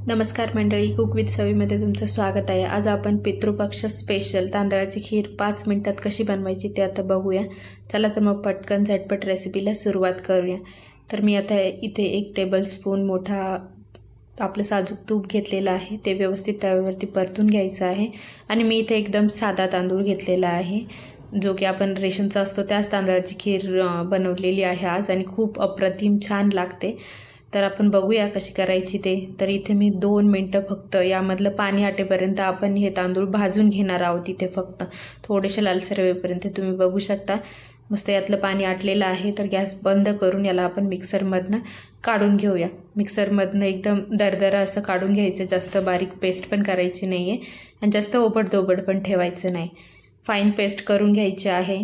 नमस्कार मंडळी, cook with सवीमध्ये तुमचं स्वागत आहे। आज आपण पितृपक्ष स्पेशल तांदळाची खीर 5 मिनिटात कशी बनवायची ते आता बघूया। चला तर मग पटकन झटपट रेसिपीला सुरुवात करूया। तर मी आता इथे 1 टेबलस्पून मोठा आपलं साजूक तूप घेतलेलं आहे, ते व्यवस्थित तव्यावरती परतून घ्यायचं आहे। आणि मी इथे एकदम साधा तांदूळ घेतलेला आहे, जो की आपण रेशनचा असतो त्याच तांदळाची खीर बनवलेली आहे आज, आणि खूप अप्रतिम छान लागते। तर आपण बघूया कशी करायची ते। तर इथे मी 2 मिनिटं फक्त यामधलं पाणी आटेपर्यंत आपण हे तांदूळ भाजून घेणार आहोत। इथे फक्त थोडेसे लालसर होईपर्यंत तुम्ही बघू शकता मस्त यातलं पाणी आटलेलं आहे। तर गॅस बंद करून याला आपण मिक्सरमधनं काढून घेऊया। मिक्सरमधनं एकदम दरदरा असं काढून घ्यायचं, जास्त बारीक पेस्ट पण करायची नाही आहे आणि जास्त ओबडधोबड पण ठेवायचं नाही, फाईन पेस्ट करून घ्यायची आहे।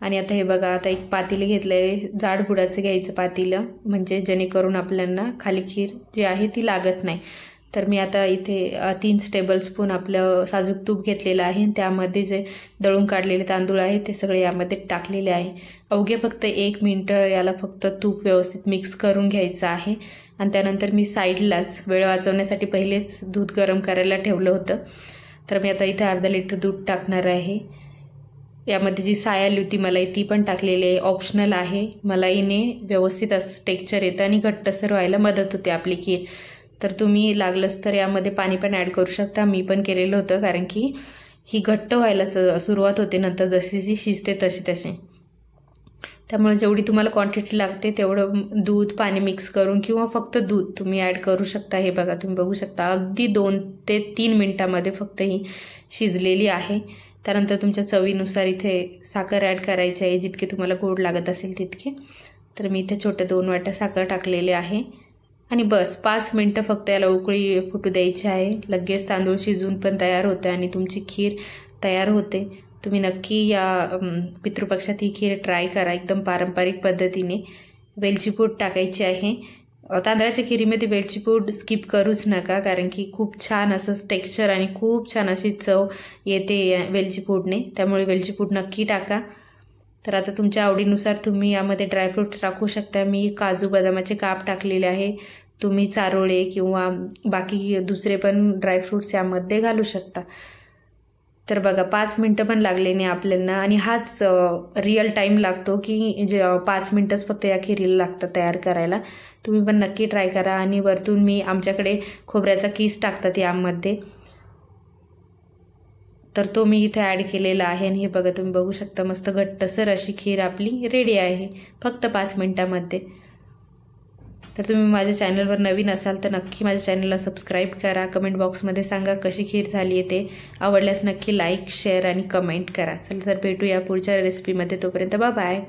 आणि आता हे बघा, आता एक पातेलं घेतलंय, जाड बुडाचं घ्यायचं पातेलं, म्हणजे जेणेकरून आपल्याला खाली खीर जी आहे ती लागत नाही। तर मी आता इथे 3 टेबलस्पून आपलं साजूक तूप घेतलेलं आहे, त्यामध्ये जे दळून काढलेले तांदूळ आहे ते सगळे यामध्ये टाकलेले आहे। अवघे फक्त 1 मिनिट याला फक्त तूप व्यवस्थित मिक्स करून घ्यायचं आहे। आणि त्यानंतर मी साईडलाच वेळ वाचवण्यासाठी पहिलेच दूध गरम करायला ठेवलं होतं। तर मी आता इथे अर्धा लिटर दूध टाकणार आहे। यामध्ये जी साय आली होती मलाई ती पण टाकलेली आहे, ऑप्शनल आहे। मलाईने व्यवस्थित असं टेक्स्चर येतं आणि घट्टसर व्हायला मदत होते आपली खीर। तर तुम्ही लागलंच तर यामध्ये पाणी पण ॲड करू शकता, मी पण केलेलं होतं, कारण की ही घट्ट व्हायला सुरुवात होते नंतर जशी शिजते तशी। त्यामुळे जेवढी तुम्हाला क्वांटिटी लागते तेवढं दूध पाणी मिक्स करून किंवा फक्त दूध तुम्ही ॲड करू शकता। हे बघा, तुम्ही बघू शकता अगदी 2 ते 3 मिनिटांमध्ये फक्त ही शिजलेली आहे। त्यानंतर तुमच्या चवीनुसार इथे साखर ॲड करायची आहे, जितके तुम्हाला गोड लागत असेल तितके। तर मी इथे छोटे 2 वाट्या साखर टाकलेले आहे आणि बस 5 मिनिटं फक्त याला उकळी फुटू द्यायची आहे। लगेच तांदूळ शिजून पण तयार होते आणि तुमची खीर तयार होते। तुम्ही नक्की या पितृपक्षात ही खीर ट्राय करा, एकदम पारंपरिक पद्धतीने। वेलची पूड टाकायची आहे। तांदळाच्या खिरीमध्ये वेलची पूड स्किप करूच नका, कारण की खूप छान असं टेक्स्चर आणि खूप छान अशी चव येते वेलची पूडने, त्यामुळे वेलची पूड नक्की टाका। तर आता तुमच्या आवडीनुसार तुम्ही यामध्ये ड्रायफ्रूट्स टाकू शकता। मी काजू बदामाचे काप टाकलेले आहे, तुम्ही चारोळे किंवा बाकी दुसरे पण ड्रायफ्रूट्स यामध्ये घालू शकता। तर बघा 5 मिनिटं पण लागले नाही आपल्याला, आणि हाच रिअल टाईम लागतो की जे 5 मिनिटच फक्त या खिरीला लागतं तयार करायला। तुम्ही पण नक्की ट्राय करा। आणि वरतून मी आमच्याकडे खोबऱ्याचा किस टाकतात यामध्ये, तर तो मी इथे ॲड केलेला आहे। आणि हे बघा, तुम्ही बघू शकता मस्त घट्टसर अशी खीर आपली रेडी आहे फक्त 5 मिनिटांमध्ये। तर तुम्ही माझ्या चॅनलवर नवीन असाल तर नक्की माझ्या चॅनलला सबस्क्राईब करा। कमेंट बॉक्समध्ये सांगा कशी खीर झाली आहे ते। आवडल्यास नक्की लाईक, शेअर आणि कमेंट करा। चला तर भेटूया पुढच्या रेसिपीमध्ये, तोपर्यंत बाय बाय।